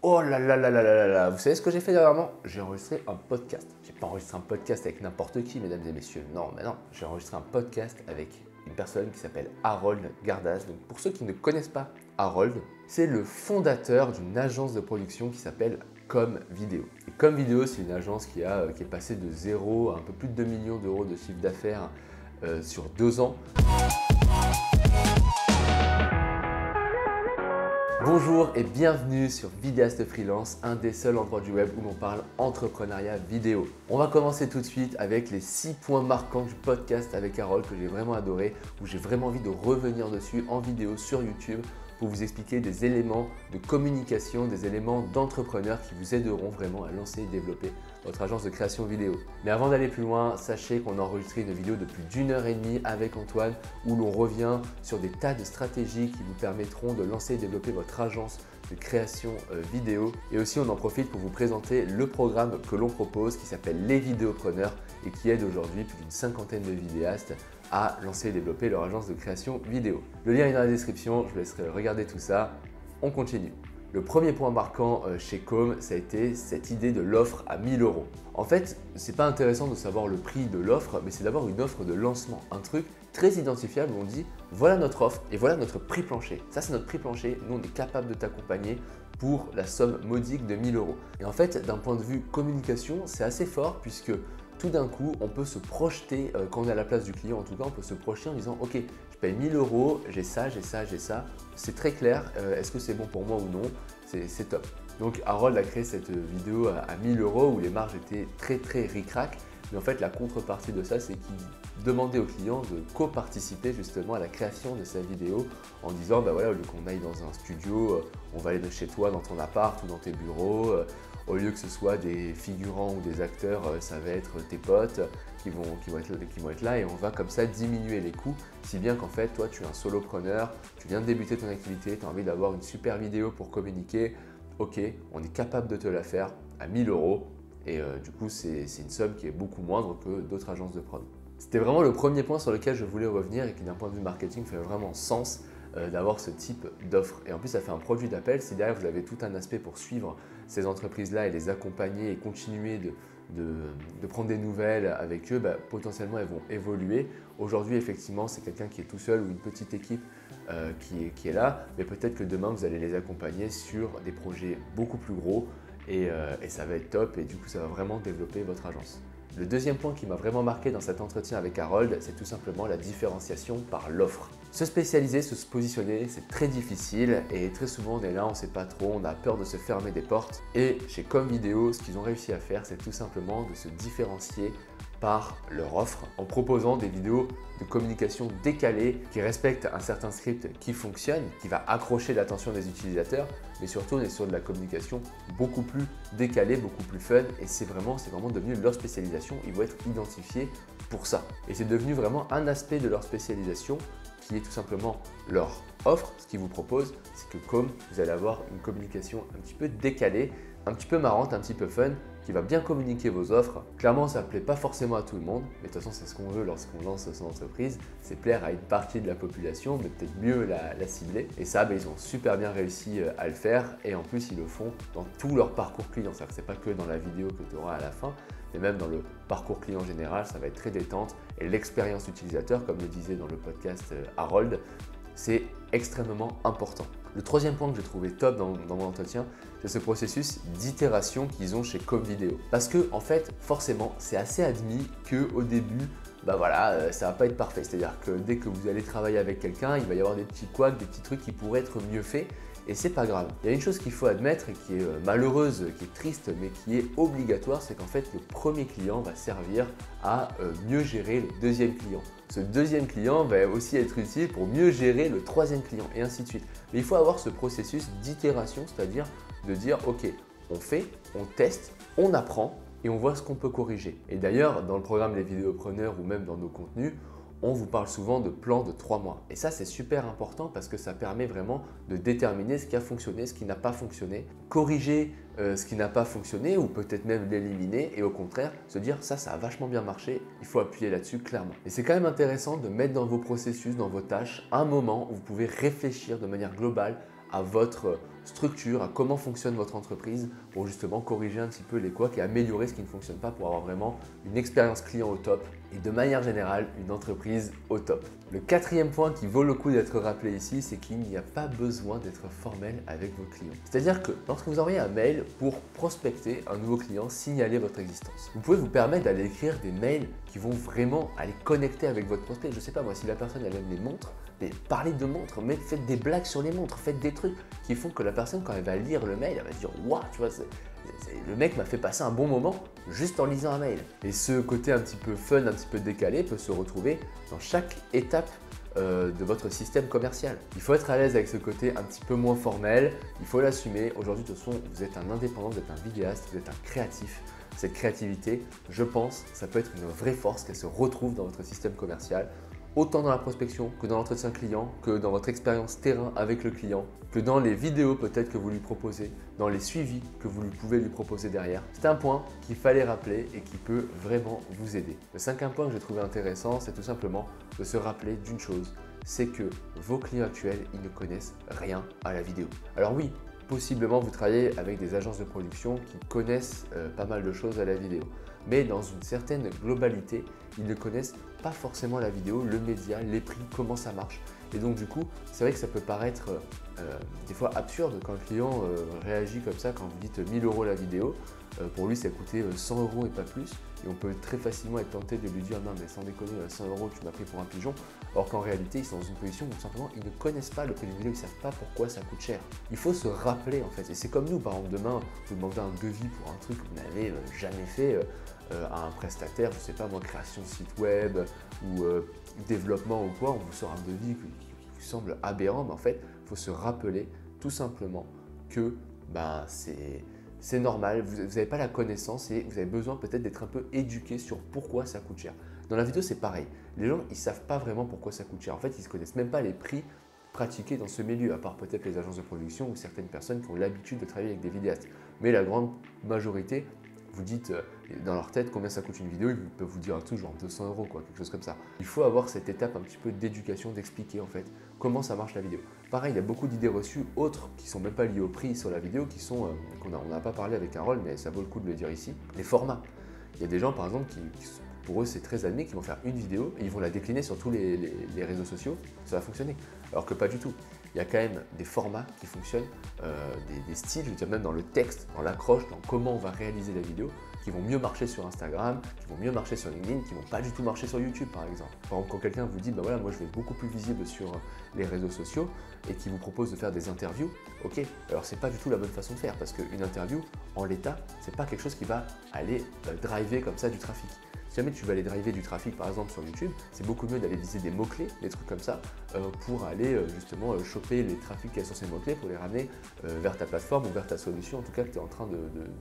Oh là là là là là là là, vous savez ce que j'ai fait dernièrement? J'ai enregistré un podcast. J'ai pas enregistré un podcast avec n'importe qui, mesdames et messieurs. Non, mais non, j'ai enregistré un podcast avec une personne qui s'appelle Harold Gardas. Donc pour ceux qui ne connaissent pas Harold, c'est le fondateur d'une agence de production qui s'appelle Comme Vidéo. Et Comme Vidéo, c'est une agence qui est passée de 0 à un peu plus de 2 millions d'euros de chiffre d'affaires sur 2 ans. Bonjour et bienvenue sur Vidéaste Freelance, un des seuls endroits du web où l'on parle entrepreneuriat vidéo. On va commencer tout de suite avec les 6 points marquants du podcast avec Harold que j'ai vraiment adoré, où j'ai vraiment envie de revenir dessus en vidéo sur YouTube pour vous expliquer des éléments de communication, des éléments d'entrepreneur qui vous aideront vraiment à lancer et développer votre agence de création vidéo. Mais avant d'aller plus loin, sachez qu'on a enregistré une vidéo de plus d'1h30 avec Antoine où l'on revient sur des tas de stratégies qui vous permettront de lancer et développer votre agence de création vidéo. Et aussi on en profite pour vous présenter le programme que l'on propose qui s'appelle Les Vidéopreneurs et qui aide aujourd'hui plus d'une cinquantaine de vidéastes à lancer et développer leur agence de création vidéo. Le lien est dans la description, je vous laisserai regarder tout ça. On continue. Le premier point marquant chez Com, ça a été cette idée de l'offre à 1000 euros. En fait, c'est pas intéressant de savoir le prix de l'offre, mais c'est d'avoir une offre de lancement, un truc très identifiable où on dit voilà notre offre et voilà notre prix plancher. Ça, c'est notre prix plancher. Nous, on est capable de t'accompagner pour la somme modique de 1000 euros. Et en fait, d'un point de vue communication, c'est assez fort puisque tout d'un coup, on peut se projeter, quand on est à la place du client, en tout cas, on peut se projeter en disant ok, je paye 1000 euros, j'ai ça, j'ai ça, j'ai ça. C'est très clair, est-ce que c'est bon pour moi ou non? C'est top. Donc Harold a créé cette vidéo à 1000 euros où les marges étaient très ric-rac. Mais en fait, la contrepartie de ça, c'est qu'il demandait au client de co-participer justement à la création de sa vidéo en disant bah voilà, au lieu qu'on aille dans un studio, on va aller de chez toi, dans ton appart ou dans tes bureaux. Au lieu que ce soit des figurants ou des acteurs, ça va être tes potes qui vont être là et on va comme ça diminuer les coûts. Si bien qu'en fait, toi, tu es un solopreneur, tu viens de débuter ton activité, tu as envie d'avoir une super vidéo pour communiquer. Ok, on est capable de te la faire à 1000 euros et du coup, c'est une somme qui est beaucoup moindre que d'autres agences de prod. C'était vraiment le premier point sur lequel je voulais revenir et qui d'un point de vue marketing fait vraiment sens d'avoir ce type d'offre. Et en plus, ça fait un produit d'appel. Si derrière, vous avez tout un aspect pour suivre ces entreprises-là et les accompagner et continuer de prendre des nouvelles avec eux, bah, potentiellement, elles vont évoluer. Aujourd'hui, effectivement, c'est quelqu'un qui est tout seul ou une petite équipe qui est là. Mais peut-être que demain, vous allez les accompagner sur des projets beaucoup plus gros et ça va être top. Et du coup, ça va vraiment développer votre agence. Le deuxième point qui m'a vraiment marqué dans cet entretien avec Harold, c'est tout simplement la différenciation par l'offre. Se spécialiser, se positionner, c'est très difficile et très souvent on est là, on ne sait pas trop, on a peur de se fermer des portes. Et chez Comme Vidéo, ce qu'ils ont réussi à faire, c'est tout simplement de se différencier par leur offre en proposant des vidéos de communication décalées qui respectent un certain script qui fonctionne, qui va accrocher l'attention des utilisateurs, mais surtout on est sur de la communication beaucoup plus décalée, beaucoup plus fun et c'est vraiment devenu leur spécialisation, ils vont être identifiés pour ça. Et c'est devenu vraiment un aspect de leur spécialisation qui est tout simplement leur offre. Ce qu'ils vous proposent, c'est que comme vous allez avoir une communication un petit peu décalée, un petit peu marrante, un petit peu fun, qui va bien communiquer vos offres. Clairement, ça ne plaît pas forcément à tout le monde, mais de toute façon, c'est ce qu'on veut lorsqu'on lance son entreprise, c'est plaire à une partie de la population, mais peut-être mieux la cibler. Et ça, ils ont super bien réussi à le faire et en plus, ils le font dans tout leur parcours client. C'est-à-dire que ce n'est pas que dans la vidéo que tu auras à la fin, mais même dans le parcours client général, ça va être très détente. Et l'expérience utilisateur, comme le disait dans le podcast Harold, c'est extrêmement important. Le troisième point que j'ai trouvé top dans mon entretien, c'est ce processus d'itération qu'ils ont chez Comme Vidéo. Parce que en fait, forcément, c'est assez admis qu'au début, ça va pas être parfait. C'est-à-dire que dès que vous allez travailler avec quelqu'un, il va y avoir des petits couacs, des petits trucs qui pourraient être mieux faits. Et c'est pas grave. Il y a une chose qu'il faut admettre et qui est malheureuse, qui est triste, mais qui est obligatoire, c'est qu'en fait, le premier client va servir à mieux gérer le deuxième client. Ce deuxième client va aussi être utile pour mieux gérer le troisième client et ainsi de suite. Mais il faut avoir ce processus d'itération, c'est-à-dire de dire ok, on fait, on teste, on apprend et on voit ce qu'on peut corriger. Et d'ailleurs, dans le programme Les Vidéopreneurs ou même dans nos contenus, on vous parle souvent de plans de 3 mois. Et ça, c'est super important parce que ça permet vraiment de déterminer ce qui a fonctionné, ce qui n'a pas fonctionné, corriger ce qui n'a pas fonctionné ou peut-être même l'éliminer et au contraire se dire ça a vachement bien marché, il faut appuyer là-dessus clairement. Et c'est quand même intéressant de mettre dans vos processus, dans vos tâches, un moment où vous pouvez réfléchir de manière globale à votre structure, à comment fonctionne votre entreprise pour justement corriger un petit peu les couacs et améliorer ce qui ne fonctionne pas pour avoir vraiment une expérience client au top et de manière générale une entreprise au top. Le quatrième point qui vaut le coup d'être rappelé ici, c'est qu'il n'y a pas besoin d'être formel avec vos clients. C'est-à-dire que lorsque vous envoyez un mail pour prospecter un nouveau client, signaler votre existence, vous pouvez vous permettre d'aller écrire des mails qui vont vraiment aller connecter avec votre prospect. Je ne sais pas moi, si la personne elle aime les montres, mais parlez de montres, mais faites des blagues sur les montres, faites des trucs qui font que la personne, quand elle va lire le mail, elle va se dire waouh, tu vois, le mec m'a fait passer un bon moment juste en lisant un mail. Et ce côté un petit peu fun, un petit peu décalé peut se retrouver dans chaque étape de votre système commercial. Il faut être à l'aise avec ce côté un petit peu moins formel, il faut l'assumer. Aujourd'hui, de toute façon, vous êtes un indépendant, vous êtes un vidéaste, vous êtes un créatif. Cette créativité, je pense, ça peut être une vraie force qu'elle se retrouve dans votre système commercial, autant dans la prospection que dans l'entretien client, que dans votre expérience terrain avec le client, que dans les vidéos peut-être que vous lui proposez, dans les suivis que vous pouvez lui proposer derrière. C'est un point qu'il fallait rappeler et qui peut vraiment vous aider. Le cinquième point que j'ai trouvé intéressant, c'est tout simplement de se rappeler d'une chose, c'est que vos clients actuels, ils ne connaissent rien à la vidéo. Alors oui, possiblement vous travaillez avec des agences de production qui connaissent pas mal de choses à la vidéo. Mais dans une certaine globalité, ils ne connaissent pas forcément la vidéo, le média, les prix, comment ça marche. Et donc du coup, c'est vrai que ça peut paraître des fois absurde quand le client réagit comme ça, quand vous dites 1000 € la vidéo, pour lui ça a coûté 100 € et pas plus. Et on peut très facilement être tenté de lui dire non mais sans déconner, 100 € tu m'as pris pour un pigeon. Alors qu'en réalité, ils sont dans une position où tout simplement ils ne connaissent pas le prix d'une vidéo, ils ne savent pas pourquoi ça coûte cher. Il faut se rappeler en fait, et c'est comme nous, par exemple demain, vous demandez un devis pour un truc que vous n'avez jamais fait à un prestataire, je ne sais pas moi, création de site web ou développement ou quoi, on vous sort un devis qui vous semble aberrant, mais en fait, il faut se rappeler tout simplement que c'est normal, vous n'avez pas la connaissance et vous avez besoin peut-être d'être un peu éduqué sur pourquoi ça coûte cher. Dans la vidéo, c'est pareil. Les gens, ils ne savent pas vraiment pourquoi ça coûte cher. En fait, ils ne connaissent même pas les prix pratiqués dans ce milieu, à part peut-être les agences de production ou certaines personnes qui ont l'habitude de travailler avec des vidéastes. Mais la grande majorité, vous dites dans leur tête combien ça coûte une vidéo, ils peuvent vous dire un truc genre 200 €, quoi, quelque chose comme ça. Il faut avoir cette étape un petit peu d'éducation, d'expliquer en fait comment ça marche la vidéo. Pareil, il y a beaucoup d'idées reçues autres qui ne sont même pas liées au prix sur la vidéo, qui sont, on n'a pas parlé avec Carole, mais ça vaut le coup de le dire ici, les formats. Il y a des gens par exemple pour eux c'est très admis, qui vont faire une vidéo et ils vont la décliner sur tous les réseaux sociaux, ça va fonctionner. Alors que pas du tout. Il y a quand même des formats qui fonctionnent, des styles, je veux dire même dans le texte, dans l'accroche, dans comment on va réaliser la vidéo, qui vont mieux marcher sur Instagram, qui vont mieux marcher sur LinkedIn, qui vont pas du tout marcher sur YouTube par exemple. Par exemple, quand quelqu'un vous dit, bah voilà, moi je vais être beaucoup plus visible sur les réseaux sociaux et qui vous propose de faire des interviews, ok, alors c'est pas du tout la bonne façon de faire parce qu'une interview, en l'état, c'est pas quelque chose qui va aller driver comme ça du trafic. Si jamais tu vas aller driver du trafic par exemple sur YouTube, c'est beaucoup mieux d'aller viser des mots-clés, des trucs comme ça, pour aller justement choper les trafics qu'il y a sur ces mots-clés pour les ramener vers ta plateforme ou vers ta solution en tout cas que tu es en train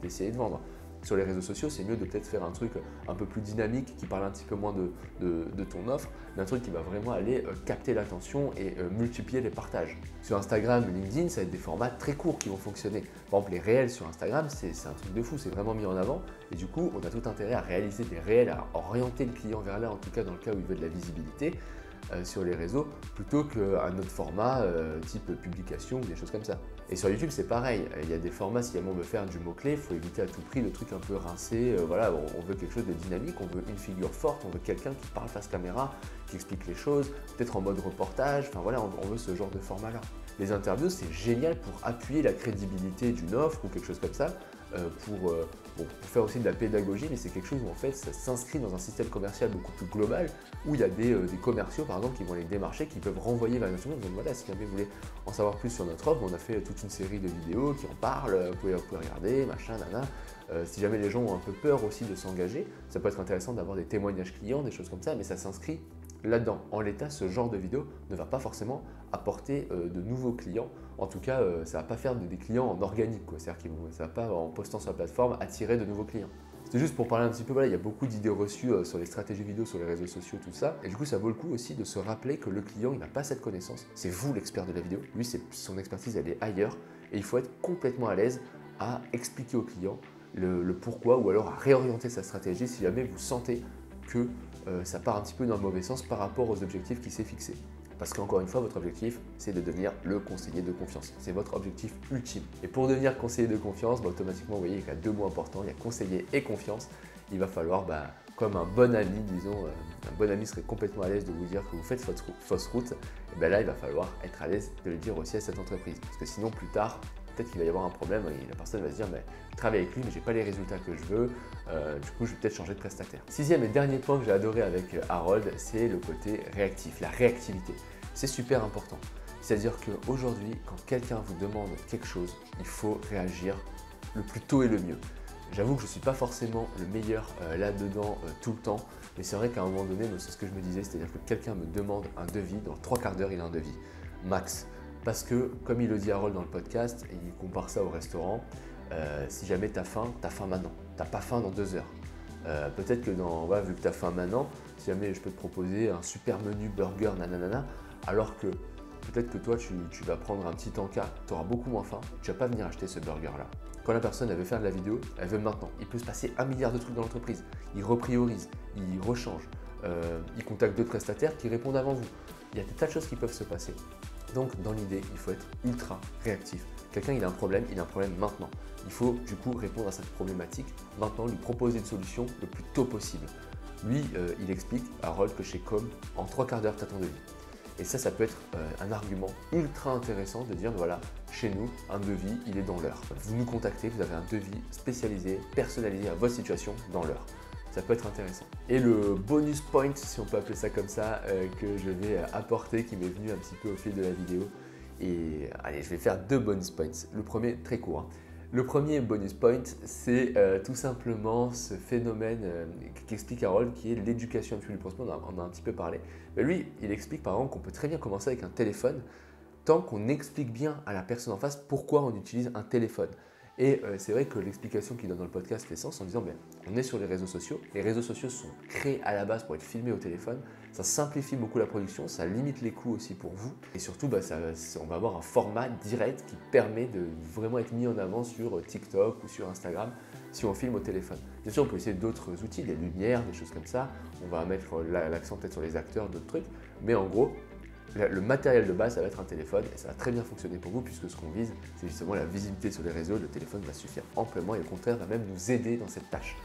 d'essayer de vendre. Sur les réseaux sociaux, c'est mieux de peut-être faire un truc un peu plus dynamique, qui parle un petit peu moins de ton offre, mais un truc qui va vraiment aller capter l'attention et multiplier les partages. Sur Instagram, LinkedIn, ça va être des formats très courts qui vont fonctionner. Par exemple, les réels sur Instagram, c'est un truc de fou, c'est vraiment mis en avant. Et du coup, on a tout intérêt à réaliser des réels, à orienter le client vers là, en tout cas dans le cas où il veut de la visibilité sur les réseaux, plutôt qu'un autre format type publication ou des choses comme ça. Et sur YouTube, c'est pareil. Il y a des formats, si jamais on veut faire du mot-clé, il faut éviter à tout prix le truc un peu rincé. Voilà, on veut quelque chose de dynamique, on veut une figure forte, on veut quelqu'un qui parle face caméra, qui explique les choses, peut-être en mode reportage. Enfin voilà, on veut ce genre de format-là. Les interviews, c'est génial pour appuyer la crédibilité d'une offre ou quelque chose comme ça, pour faire aussi de la pédagogie, mais c'est quelque chose où en fait ça s'inscrit dans un système commercial beaucoup plus global, où il y a des commerciaux par exemple qui vont les démarcher, qui peuvent renvoyer vers notre donc voilà, si jamais vous voulez en savoir plus sur notre offre, on a fait toute une série de vidéos qui en parlent, vous pouvez regarder, machin, nana. Si jamais les gens ont un peu peur aussi de s'engager, ça peut être intéressant d'avoir des témoignages clients, des choses comme ça, mais ça s'inscrit là-dedans. En l'état, ce genre de vidéo ne va pas forcément apporter de nouveaux clients. En tout cas, ça ne va pas faire des clients en organique, c'est-à-dire que ça ne va pas, en postant sur la plateforme, attirer de nouveaux clients. C'était juste pour parler un petit peu, voilà, il y a beaucoup d'idées reçues sur les stratégies vidéo, sur les réseaux sociaux, tout ça. Et du coup, ça vaut le coup aussi de se rappeler que le client, il n'a pas cette connaissance. C'est vous l'expert de la vidéo. Lui, son expertise, elle est ailleurs. Et il faut être complètement à l'aise à expliquer au client le pourquoi ou alors à réorienter sa stratégie si jamais vous sentez que ça part un petit peu dans le mauvais sens par rapport aux objectifs qu'il s'est fixés. Parce qu'encore une fois, votre objectif, c'est de devenir le conseiller de confiance. C'est votre objectif ultime. Et pour devenir conseiller de confiance, automatiquement, vous voyez qu'il y a deux mots importants, il y a conseiller et confiance. Il va falloir, comme un bon ami, disons, un bon ami serait complètement à l'aise de vous dire que vous faites fausse route, et là, il va falloir être à l'aise de le dire aussi à cette entreprise. Parce que sinon, plus tard, peut-être qu'il va y avoir un problème et la personne va se dire mais je travaille avec lui mais j'ai pas les résultats que je veux, du coup je vais peut-être changer de prestataire. Sixième et dernier point que j'ai adoré avec Harold, c'est le côté réactif, la réactivité. C'est super important. C'est-à-dire qu'aujourd'hui, quand quelqu'un vous demande quelque chose, il faut réagir le plus tôt et le mieux. J'avoue que je ne suis pas forcément le meilleur là-dedans tout le temps, mais c'est vrai qu'à un moment donné, c'est ce que je me disais, c'est-à-dire que quelqu'un me demande un devis, dans 3/4 d'heure il a un devis, max. Parce que, comme il le dit Harold dans le podcast, et il compare ça au restaurant, si jamais tu as faim maintenant. Tu n'as pas faim dans 2 heures. Peut-être que vu que tu as faim maintenant, si jamais je peux te proposer un super menu burger, nanana, alors que peut-être que toi tu vas prendre un petit encas, tu auras beaucoup moins faim, tu ne vas pas venir acheter ce burger-là. Quand la personne elle veut faire de la vidéo, elle veut maintenant. Il peut se passer 1 milliard de trucs dans l'entreprise. Il repriorise, il rechange, il contacte d'autres prestataires qui répondent avant vous. Il y a des tas de choses qui peuvent se passer. Donc, dans l'idée, il faut être ultra réactif. Quelqu'un, il a un problème maintenant. Il faut du coup répondre à cette problématique maintenant, lui proposer une solution le plus tôt possible. Lui, il explique à Harold que chez Com, en 3/4 d'heure, tu as ton devis. Et ça peut être un argument ultra intéressant de dire, voilà, chez nous, un devis, il est dans l'heure. Vous nous contactez, vous avez un devis spécialisé, personnalisé à votre situation dans l'heure. Ça peut être intéressant. Et le bonus point, si on peut appeler ça comme ça, que je vais apporter, qui m'est venu un petit peu au fil de la vidéo. Et allez, je vais faire 2 bonus points. Le premier, très court. Le premier bonus point, c'est tout simplement ce phénomène qu'explique Harold, qui est l'éducation du prospect. On en a un petit peu parlé. Mais lui, il explique par exemple qu'on peut très bien commencer avec un téléphone tant qu'on explique bien à la personne en face pourquoi on utilise un téléphone. Et c'est vrai que l'explication qu'il donne dans le podcast fait sens en disant on est sur les réseaux sociaux sont créés à la base pour être filmés au téléphone, ça simplifie beaucoup la production, ça limite les coûts aussi pour vous et surtout on va avoir un format direct qui permet de vraiment être mis en avant sur TikTok ou sur Instagram si on filme au téléphone. Bien sûr on peut essayer d'autres outils, des lumières, des choses comme ça, on va mettre l'accent peut-être sur les acteurs, d'autres trucs, mais en gros le matériel de base, ça va être un téléphone et ça va très bien fonctionner pour vous puisque ce qu'on vise, c'est justement la visibilité sur les réseaux. Le téléphone va suffire amplement et au contraire va même nous aider dans cette tâche.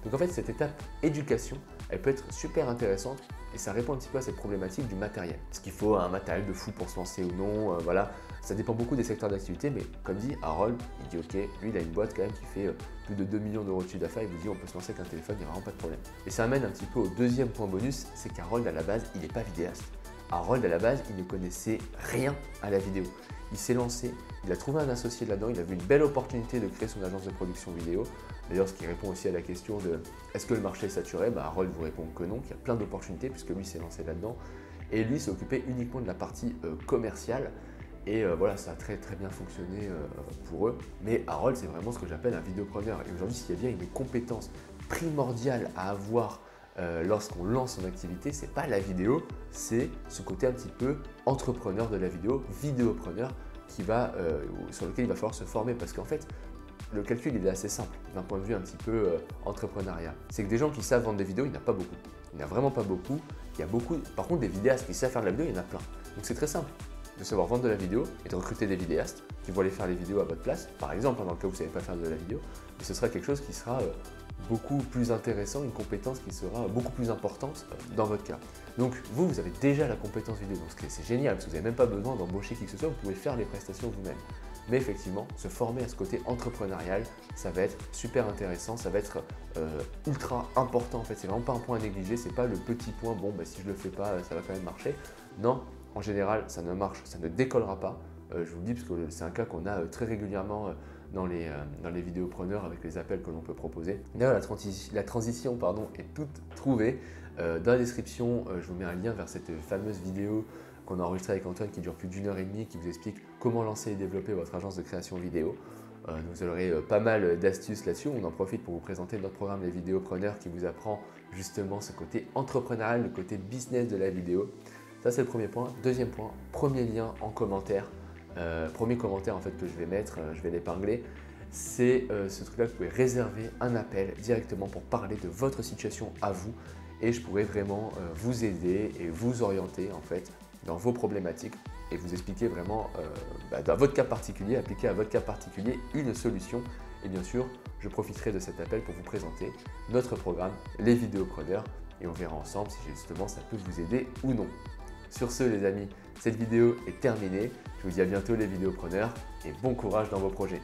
Donc en fait, cette étape éducation, elle peut être super intéressante et ça répond un petit peu à cette problématique du matériel. Est-ce qu'il faut un matériel de fou pour se lancer ou non voilà. Ça dépend beaucoup des secteurs d'activité, mais comme dit Harold, il dit ok, lui il a une boîte quand même qui fait plus de 2 millions d'euros de chiffre d'affaires, il vous dit on peut se lancer avec un téléphone, il n'y a vraiment pas de problème. Et ça amène un petit peu au deuxième point bonus, c'est qu'Harold à la base, il n'est pas vidéaste. Harold, à la base, il ne connaissait rien à la vidéo. Il s'est lancé, il a trouvé un associé là-dedans, il a vu une belle opportunité de créer son agence de production vidéo. D'ailleurs, ce qui répond aussi à la question de est-ce que le marché est saturé, Harold vous répond que non, qu'il y a plein d'opportunités puisque lui s'est lancé là-dedans. Et lui s'est occupé uniquement de la partie commerciale. Et voilà, ça a très très bien fonctionné pour eux. Mais Harold, c'est vraiment ce que j'appelle un vidéopreneur. Et aujourd'hui, s'il y a bien une compétence primordiale à avoir lorsqu'on lance son activité, c'est pas la vidéo, c'est ce côté un petit peu entrepreneur de la vidéo, vidéopreneur sur lequel il va falloir se former parce qu'en fait, le calcul il est assez simple d'un point de vue un petit peu entrepreneuriat. C'est que des gens qui savent vendre des vidéos, il n'y en a pas beaucoup. Il n'y en a vraiment pas beaucoup. Par contre, des vidéastes qui savent faire de la vidéo, il y en a plein. Donc c'est très simple de savoir vendre de la vidéo et de recruter des vidéastes qui vont aller faire les vidéos à votre place. Par exemple, dans le cas où vous ne savez pas faire de la vidéo, mais ce sera quelque chose qui sera beaucoup plus intéressant, une compétence qui sera beaucoup plus importante dans votre cas. Donc vous avez déjà la compétence vidéo, donc c'est génial parce que vous n'avez même pas besoin d'embaucher qui que ce soit, vous pouvez faire les prestations vous-même. Mais effectivement, se former à ce côté entrepreneurial, ça va être super intéressant, ça va être ultra important en fait, c'est vraiment pas un point à négliger, c'est pas le petit point, si je le fais pas, ça va quand même marcher. Non, en général, ça ne marche, ça ne décollera pas. Je vous le dis parce que c'est un cas qu'on a très régulièrement dans les vidéopreneurs avec les appels que l'on peut proposer. D'ailleurs, la transition est toute trouvée. Dans la description, je vous mets un lien vers cette fameuse vidéo qu'on a enregistrée avec Antoine qui dure plus d'1h30 qui vous explique comment lancer et développer votre agence de création vidéo. Vous aurez pas mal d'astuces là-dessus. On en profite pour vous présenter notre programme Les Vidéopreneurs qui vous apprend justement ce côté entrepreneurial, le côté business de la vidéo. Ça, c'est le premier point. Deuxième point, premier lien en commentaire. Premier commentaire en fait que je vais mettre, je vais l'épingler, c'est ce truc-là que vous pouvez réserver un appel directement pour parler de votre situation à vous et je pourrais vraiment vous aider et vous orienter en fait dans vos problématiques et vous expliquer vraiment dans votre cas particulier, appliquer à votre cas particulier une solution. Et bien sûr, je profiterai de cet appel pour vous présenter notre programme, les vidéopreneurs, et on verra ensemble si justement ça peut vous aider ou non. Sur ce les amis, cette vidéo est terminée. Je vous dis à bientôt les vidéopreneurs et bon courage dans vos projets.